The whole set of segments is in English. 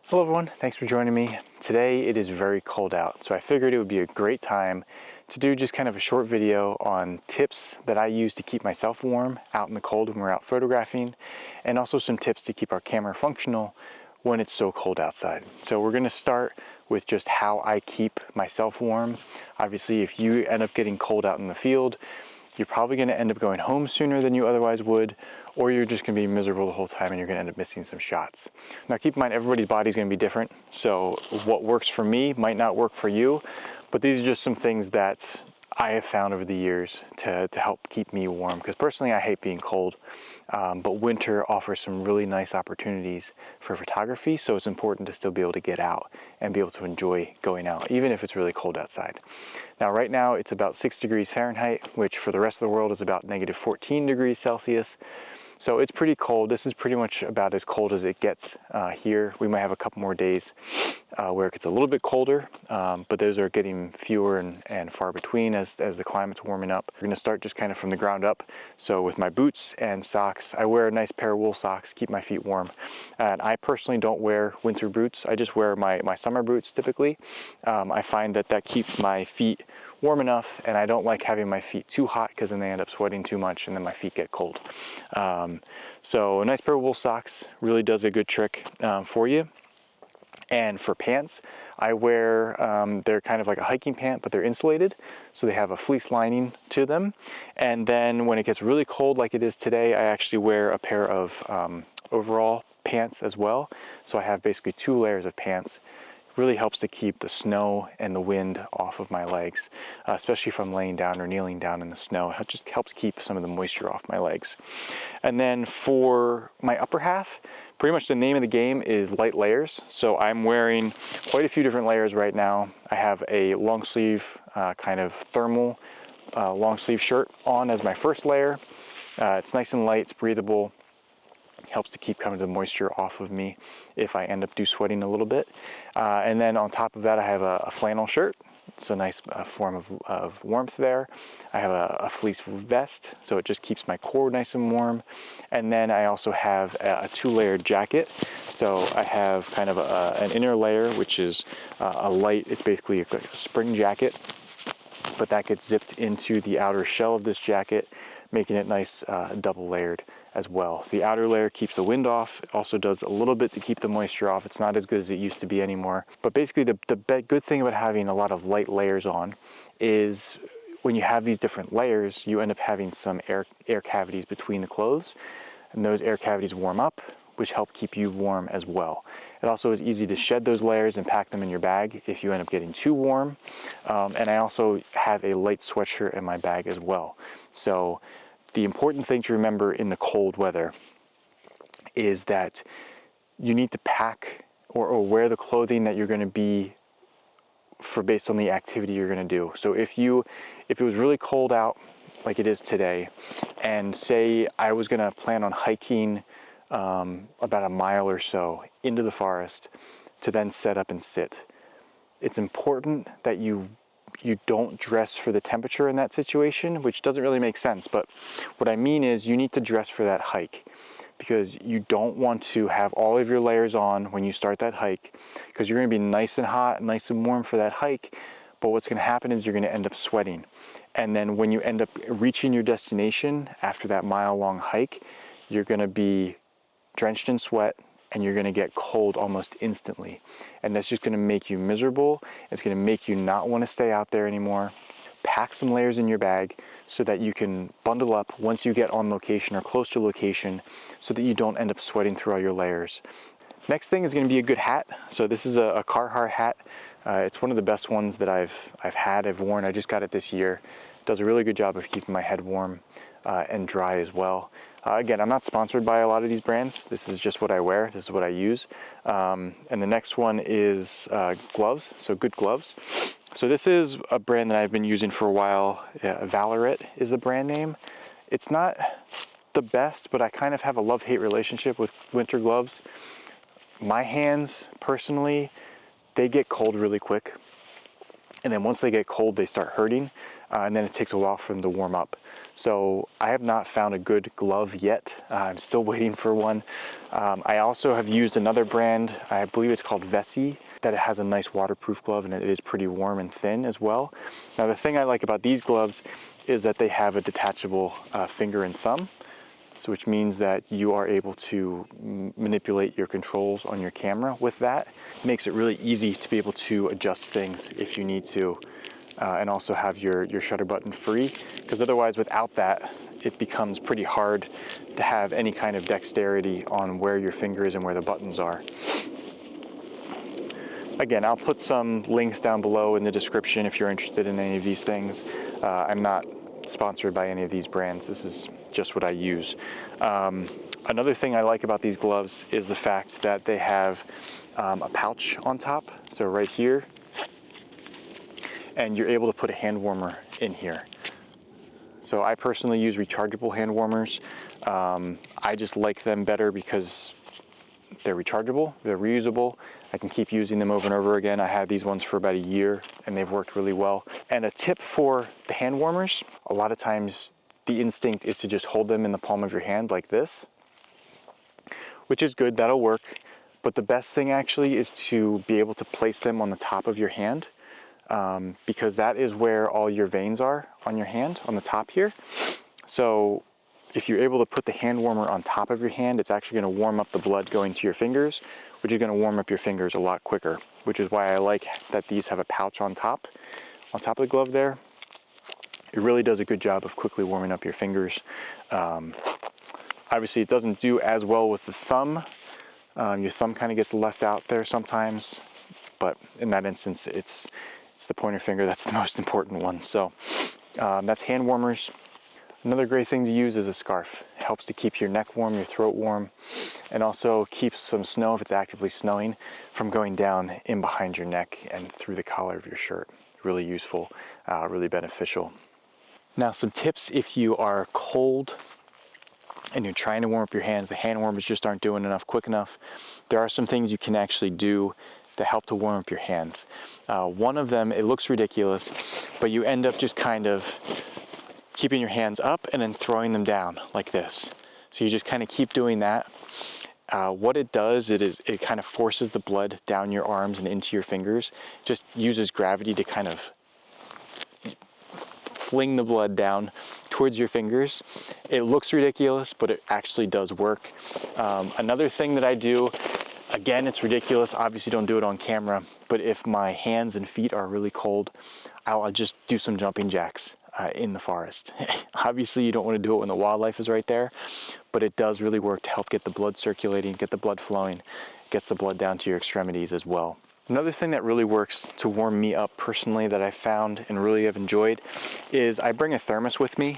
Hello everyone, thanks for joining me. Today it is very cold out, so I figured it would be a great time to do just kind of a short video on tips that I use to keep myself warm out in the cold when we're out photographing, and also some tips to keep our camera functional when it's so cold outside. So we're gonna start with just how I keep myself warm. Obviously, if you end up getting cold out in the field, you're probably gonna end up going home sooner than you otherwise would, or you're just gonna be miserable the whole time and you're gonna end up missing some shots. Now keep in mind, everybody's body's gonna be different, so what works for me might not work for you, but these are just some things that I have found over the years to help keep me warm, because personally I hate being cold, but winter offers some really nice opportunities for photography, so it's important to still be able to get out and be able to enjoy going out, even if it's really cold outside. Now right now it's about 6 degrees Fahrenheit, which for the rest of the world is about negative 14 degrees Celsius. So it's pretty cold. This is pretty much about as cold as it gets here. We might have a couple more days where it gets a little bit colder, but those are getting fewer and far between as the climate's warming up. We're gonna start just kind of from the ground up. So with my boots and socks, I wear a nice pair of wool socks, keep my feet warm. And I personally don't wear winter boots. I just wear my summer boots typically. I find that keeps my feet warm enough, and I don't like having my feet too hot because then they end up sweating too much and then my feet get cold. So a nice pair of wool socks really does a good trick for you. And for pants, I wear, they're kind of like a hiking pant, but they're insulated, so they have a fleece lining to them. And then when it gets really cold like it is today, I actually wear a pair of overall pants as well. So I have basically 2 layers of pants. Really helps to keep the snow and the wind off of my legs, especially if I'm laying down or kneeling down in the snow. It just helps keep some of the moisture off my legs. And then for my upper half, pretty much the name of the game is light layers. So I'm wearing quite a few different layers right now. I have a long sleeve kind of thermal long sleeve shirt on as my first layer. It's nice and light, it's breathable. Helps to keep kind of the moisture off of me if I end up sweating a little bit. And then on top of that, I have a flannel shirt. It's a nice form of warmth there. I have a fleece vest, so it just keeps my core nice and warm. And then I also have a 2-layer jacket. So I have kind of an inner layer, which is a light, it's basically a spring jacket, but that gets zipped into the outer shell of this jacket, making it nice double layered as well. So the outer layer keeps the wind off. It also does a little bit to keep the moisture off. It's not as good as it used to be anymore. But basically the good thing about having a lot of light layers on is when you have these different layers, you end up having some air cavities between the clothes, and those air cavities warm up, which help keep you warm as well. It also is easy to shed those layers and pack them in your bag if you end up getting too warm. And I also have a light sweatshirt in my bag as well. So the important thing to remember in the cold weather is that you need to pack or wear the clothing that you're going to be for based on the activity you're going to do. So if it was really cold out like it is today, and say I was going to plan on hiking about a mile or so into the forest to then set up and sit, it's important that you don't dress for the temperature in that situation, which doesn't really make sense. But what I mean is you need to dress for that hike, because you don't want to have all of your layers on when you start that hike, because you're going to be nice and hot, nice and warm for that hike. But what's going to happen is you're going to end up sweating. And then when you end up reaching your destination after that mile-long hike, you're going to be drenched in sweat, and you're gonna get cold almost instantly. And that's just gonna make you miserable. It's gonna make you not wanna stay out there anymore. Pack some layers in your bag so that you can bundle up once you get on location or close to location, so that you don't end up sweating through all your layers. Next thing is gonna be a good hat. So this is a Carhartt hat. It's one of the best ones that I've worn. I just got it this year. It does a really good job of keeping my head warm and dry as well. Again, I'm not sponsored by a lot of these brands. This is just what I wear. This is what I use. And the next one is gloves, so good gloves. So this is a brand that I've been using for a while. Vallerret is the brand name. It's not the best, but I kind of have a love-hate relationship with winter gloves. My hands, personally, they get cold really quick. And then once they get cold, they start hurting, and then it takes a while for them to warm up. So I have not found a good glove yet. I'm still waiting for one. I also have used another brand, I believe it's called Vessi, that it has a nice waterproof glove and it is pretty warm and thin as well. Now the thing I like about these gloves is that they have a detachable finger and thumb, so which means that you are able to manipulate your controls on your camera with that. It makes it really easy to be able to adjust things if you need to, and also have your shutter button free, because otherwise without that, it becomes pretty hard to have any kind of dexterity on where your finger is and where the buttons are. Again, I'll put some links down below in the description if you're interested in any of these things. I'm not sponsored by any of these brands. This is just what I use. Another thing I like about these gloves is the fact that they have a pouch on top. So right here, and you're able to put a hand warmer in here. So I personally use rechargeable hand warmers. I just like them better because they're rechargeable, they're reusable. I can keep using them over and over again. I had these ones for about a year and they've worked really well. And a tip for the hand warmers, a lot of times the instinct is to just hold them in the palm of your hand like this, which is good, that'll work. But the best thing actually is to be able to place them on the top of your hand, because that is where all your veins are on your hand, on the top here. So if you're able to put the hand warmer on top of your hand, it's actually going to warm up the blood going to your fingers, which is going to warm up your fingers a lot quicker, which is why I like that these have a pouch on top of the glove there. It really does a good job of quickly warming up your fingers. Obviously, it doesn't do as well with the thumb. Your thumb kind of gets left out there sometimes, but in that instance, it's the pointer finger that's the most important one. So that's hand warmers. Another great thing to use is a scarf. It helps to keep your neck warm, your throat warm, and also keeps some snow, if it's actively snowing, from going down in behind your neck and through the collar of your shirt. Really useful, really beneficial. Now some tips if you are cold and you're trying to warm up your hands, the hand warmers just aren't doing enough quick enough. There are some things you can actually do to help to warm up your hands. One of them, it looks ridiculous, but you end up just kind of keeping your hands up and then throwing them down like this. So you just kind of keep doing that. What it does, it kind of forces the blood down your arms and into your fingers. Just uses gravity to kind of fling the blood down towards your fingers. It looks ridiculous, but it actually does work. Another thing that I do, again, it's ridiculous, obviously don't do it on camera, but if my hands and feet are really cold, I'll just do some jumping jacks in the forest. Obviously you don't want to do it when the wildlife is right there, but it does really work to help get the blood circulating, get the blood flowing, gets the blood down to your extremities as well. Another thing that really works to warm me up personally that I found and really have enjoyed is I bring a thermos with me.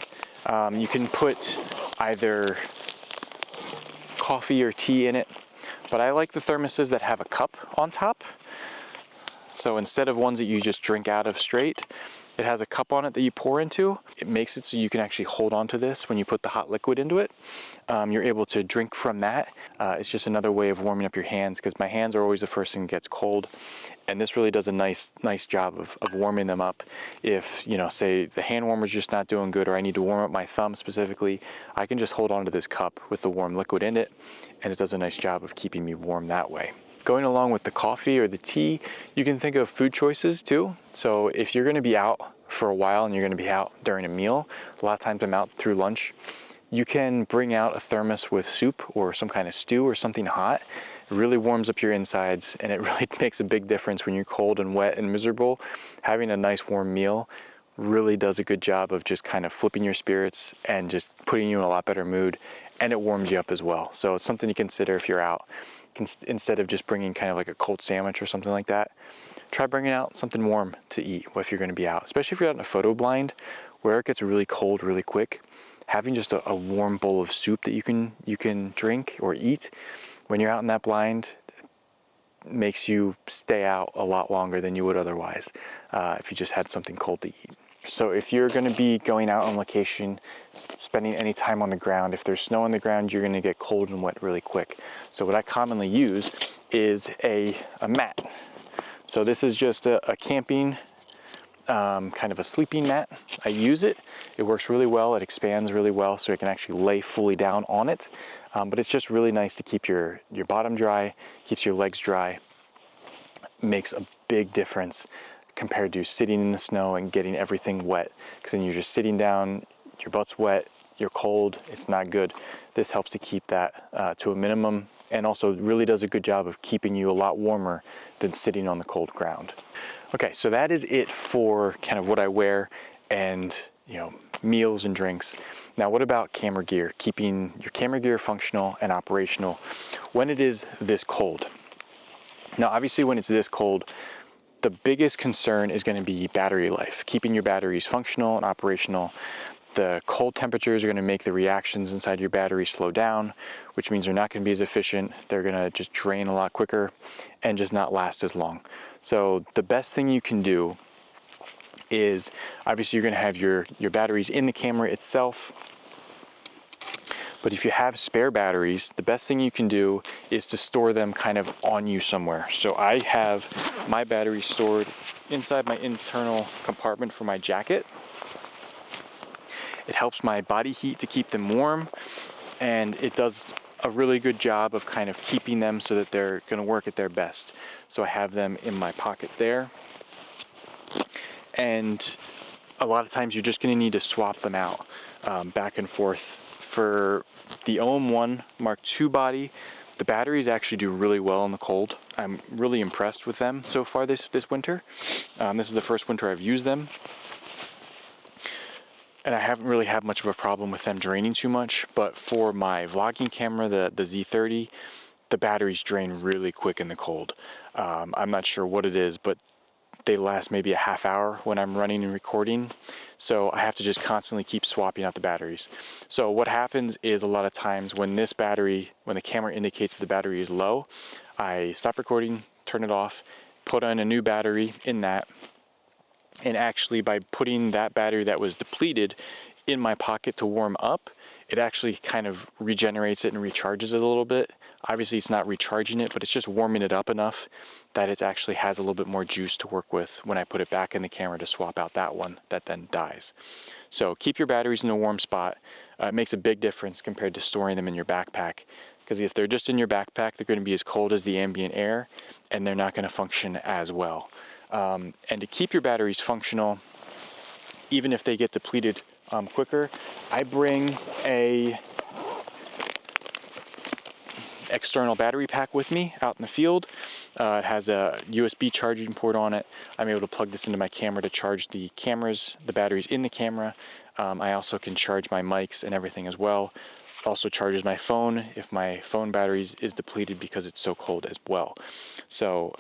You can put either coffee or tea in it, but I like the thermoses that have a cup on top. So instead of ones that you just drink out of straight, it has a cup on it that you pour into. It makes it so you can actually hold on to this when you put the hot liquid into it. You're able to drink from that. It's just another way of warming up your hands, because my hands are always the first thing that gets cold. And this really does a nice job of warming them up. If, you know, say the hand warmer's just not doing good, or I need to warm up my thumb specifically, I can just hold on to this cup with the warm liquid in it, and it does a nice job of keeping me warm that way. Going along with the coffee or the tea, you can think of food choices too. So if you're gonna be out for a while and you're gonna be out during a meal, a lot of times I'm out through lunch, you can bring out a thermos with soup or some kind of stew or something hot. It really warms up your insides, and it really makes a big difference when you're cold and wet and miserable. Having a nice warm meal really does a good job of just kind of flipping your spirits and just putting you in a lot better mood, and it warms you up as well. So it's something to consider if you're out. Instead of just bringing kind of like a cold sandwich or something like that, try bringing out something warm to eat if you're going to be out, especially if you're out in a photo blind where it gets really cold really quick. Having just a warm bowl of soup that you can drink or eat when you're out in that blind makes you stay out a lot longer than you would otherwise if you just had something cold to eat. So if you're going to be going out on location, spending any time on the ground, if there's snow on the ground, you're going to get cold and wet really quick. So what I commonly use is a mat. So this is just a camping kind of a sleeping mat. I use it. It works really well. It expands really well, so I can actually lay fully down on it. But it's just really nice to keep your bottom dry, keeps your legs dry. Makes a big difference compared to sitting in the snow and getting everything wet, because then you're just sitting down, your butt's wet, you're cold, it's not good. This helps to keep that to a minimum, and also really does a good job of keeping you a lot warmer than sitting on the cold ground. Okay, so that is it for kind of what I wear and, you know, meals and drinks. Now, what about camera gear? Keeping your camera gear functional and operational when it is this cold. Now, obviously, when it's this cold, the biggest concern is going to be battery life, keeping your batteries functional and operational. The cold temperatures are going to make the reactions inside your battery slow down, which means they're not going to be as efficient. They're going to just drain a lot quicker and just not last as long. So the best thing you can do is, obviously you're going to have your batteries in the camera itself. But if you have spare batteries, the best thing you can do is to store them kind of on you somewhere. So I have my batteries stored inside my internal compartment for my jacket. It helps my body heat to keep them warm, and it does a really good job of kind of keeping them so that they're going to work at their best. So I have them in my pocket there. And a lot of times you're just going to need to swap them out back and forth. For the OM1 Mark II body, the batteries actually do really well in the cold. I'm really impressed with them so far this winter. This is the first winter I've used them, and I haven't really had much of a problem with them draining too much. But for my vlogging camera, the Z30, the batteries drain really quick in the cold. I'm not sure what it is, but they last maybe a half hour when I'm running and recording. So I have to just constantly keep swapping out the batteries. So what happens is, a lot of times when this battery, when the camera indicates the battery is low, I stop recording, turn it off, put on a new battery in that. And actually, by putting that battery that was depleted in my pocket to warm up, it actually kind of regenerates it and recharges it a little bit. Obviously it's not recharging it, but it's just warming it up enough that it actually has a little bit more juice to work with when I put it back in the camera to swap out that one that then dies. So keep your batteries in a warm spot. It makes a big difference compared to storing them in your backpack, because if they're just in your backpack, they're going to be as cold as the ambient air, and they're not going to function as well. And to keep your batteries functional, even if they get depleted quicker, I bring a external battery pack with me out in the field. It has a USB charging port on it. I'm able to plug this into my camera to charge the batteries in the camera. I also can charge my mics and everything as well. Also charges my phone if my phone battery is depleted, because it's so cold as well. So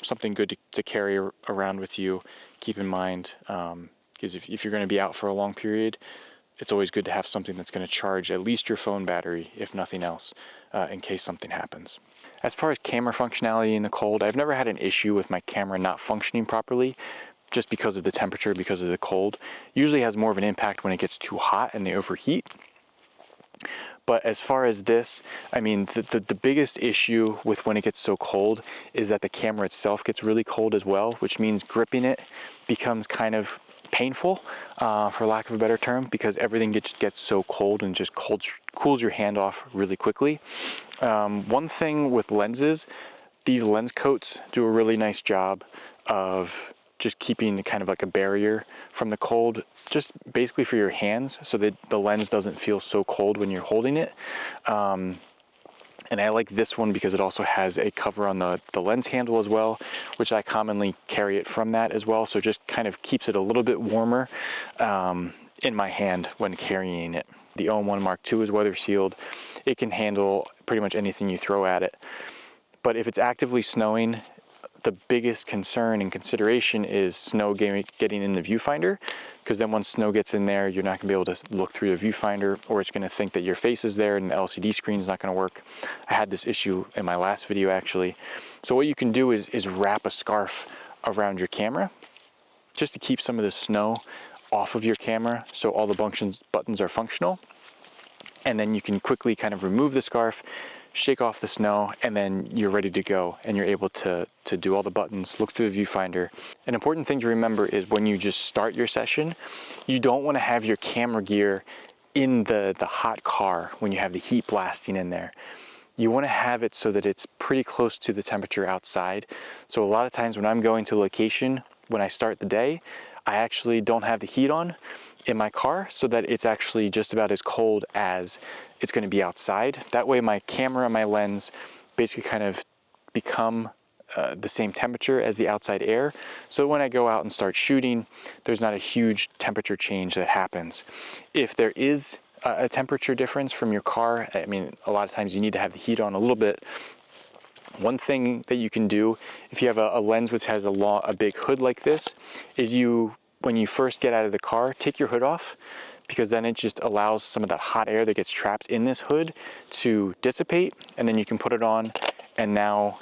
something good to carry around with you. Keep in mind, because if you're going to be out for a long period, it's always good to have something that's going to charge at least your phone battery, if nothing else, in case something happens. As far as camera functionality in the cold, I've never had an issue with my camera not functioning properly, just because of the temperature, because of the cold. Usually has more of an impact when it gets too hot and they overheat. But as far as this, I mean, the biggest issue with when it gets so cold is that the camera itself gets really cold as well, which means gripping it becomes kind of painful, for lack of a better term, because everything gets so cold and just cools your hand off really quickly. One thing with lenses, these lens coats do a really nice job of just keeping kind of like a barrier from the cold, just basically for your hands, so that the lens doesn't feel so cold when you're holding it. And I like this one because it also has a cover on the lens handle as well, which I commonly carry it from that as well. So just kind of keeps it a little bit warmer in my hand when carrying it. The OM1 Mark II is weather sealed. It can handle pretty much anything you throw at it. But if it's actively snowing, the biggest concern and consideration is snow getting in the viewfinder, because then once snow gets in there, you're not going to be able to look through the viewfinder, or it's going to think that your face is there and the LCD screen is not going to work. I had this issue in my last video actually. So what you can do is wrap a scarf around your camera just to keep some of the snow off of your camera, so all the buttons are functional. And then you can quickly kind of remove the scarf, shake off the snow, and then you're ready to go, and you're able to do all the buttons, look through the viewfinder. An important thing to remember is when you just start your session, you don't want to have your camera gear in the hot car when you have the heat blasting in there. You want to have it so that it's pretty close to the temperature outside. So a lot of times when I'm going to a location, when I start the day, I actually don't have the heat on in my car so that it's actually just about as cold as it's going to be outside. That way my camera and my lens basically kind of become the same temperature as the outside air. So when I go out and start shooting, there's not a huge temperature change that happens. If there is a temperature difference from your car, I mean, a lot of times you need to have the heat on a little bit. One thing that you can do if you have a lens which has a big hood like this is when you first get out of the car, take your hood off, because then it just allows some of that hot air that gets trapped in this hood to dissipate, and then you can put it on, and now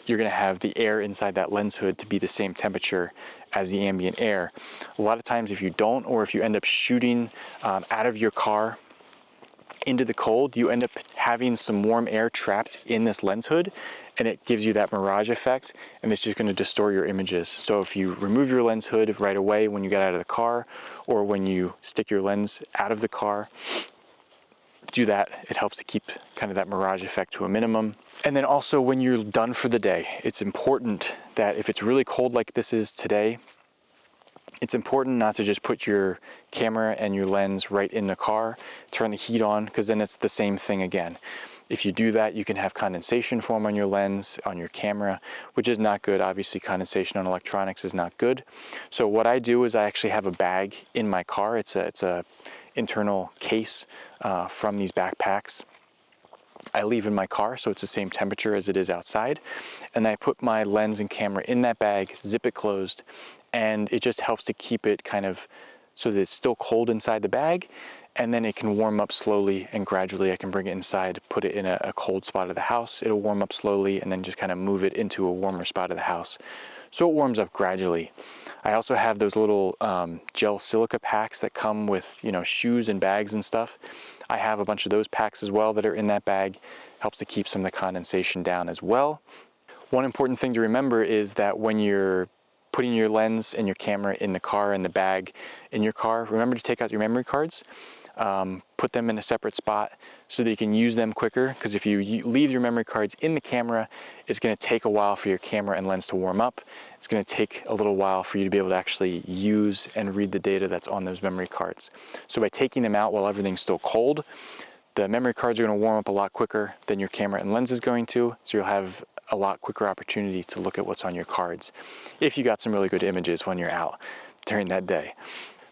you're going to have the air inside that lens hood to be the same temperature as the ambient air. A lot of times if you don't, or if you end up shooting out of your car into the cold, you end up having some warm air trapped in this lens hood, and it gives you that mirage effect, and it's just going to distort your images. So if you remove your lens hood right away when you get out of the car, or when you stick your lens out of the car, do that. It helps to keep kind of that mirage effect to a minimum. And then also when you're done for the day, it's important that if it's really cold like this is today, it's important not to just put your camera and your lens right in the car, turn the heat on, because then it's the same thing again. If you do that, you can have condensation form on your lens, on your camera, which is not good. Obviously, condensation on electronics is not good. So what I do is I actually have a bag in my car. It's a internal case from these backpacks. I leave in my car, so it's the same temperature as it is outside. And I put my lens and camera in that bag, zip it closed, and it just helps to keep it kind of so that it's still cold inside the bag, and then it can warm up slowly, and gradually I can bring it inside, put it in a cold spot of the house. It'll warm up slowly, and then just kind of move it into a warmer spot of the house. So it warms up gradually. I also have those little gel silica packs that come with, shoes and bags and stuff. I have a bunch of those packs as well that are in that bag. Helps to keep some of the condensation down as well. One important thing to remember is that when you're putting your lens and your camera in the car, in the bag in your car, remember to take out your memory cards. Put them in a separate spot so that you can use them quicker, because if you leave your memory cards in the camera, it's going to take a while for your camera and lens to warm up. It's going to take a little while for you to be able to actually use and read the data that's on those memory cards. So by taking them out while everything's still cold, the memory cards are going to warm up a lot quicker than your camera and lens is going to, so you'll have a lot quicker opportunity to look at what's on your cards if you got some really good images when you're out during that day.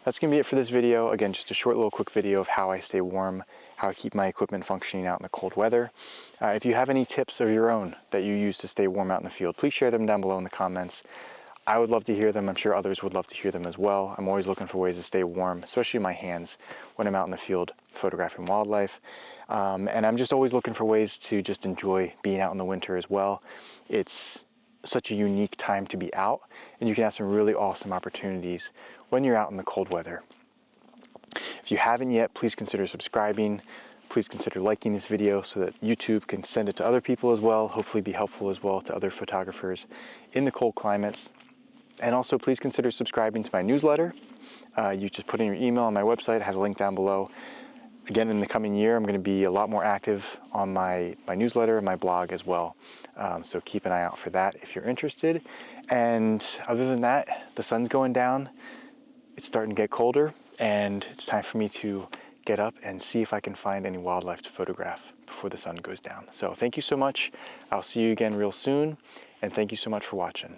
That's going to be it for this video. Again, just a short little quick video of how I stay warm, how I keep my equipment functioning out in the cold weather. If you have any tips of your own that you use to stay warm out in the field, please share them down below in the comments. I would love to hear them. I'm sure others would love to hear them as well. I'm always looking for ways to stay warm, especially my hands when I'm out in the field photographing wildlife. And I'm just always looking for ways to just enjoy being out in the winter as well. It's such a unique time to be out, and you can have some really awesome opportunities when you're out in the cold weather. If you haven't yet, please consider subscribing. Please consider liking this video so that YouTube can send it to other people as well, hopefully be helpful as well to other photographers in the cold climates. And also please consider subscribing to my newsletter. You just put in your email on my website. I have a link down below. Again, in the coming year, I'm going to be a lot more active on my newsletter and my blog as well. So keep an eye out for that if you're interested. And other than that, the sun's going down. It's starting to get colder, and it's time for me to get up and see if I can find any wildlife to photograph before the sun goes down. So thank you so much. I'll see you again real soon, and thank you so much for watching.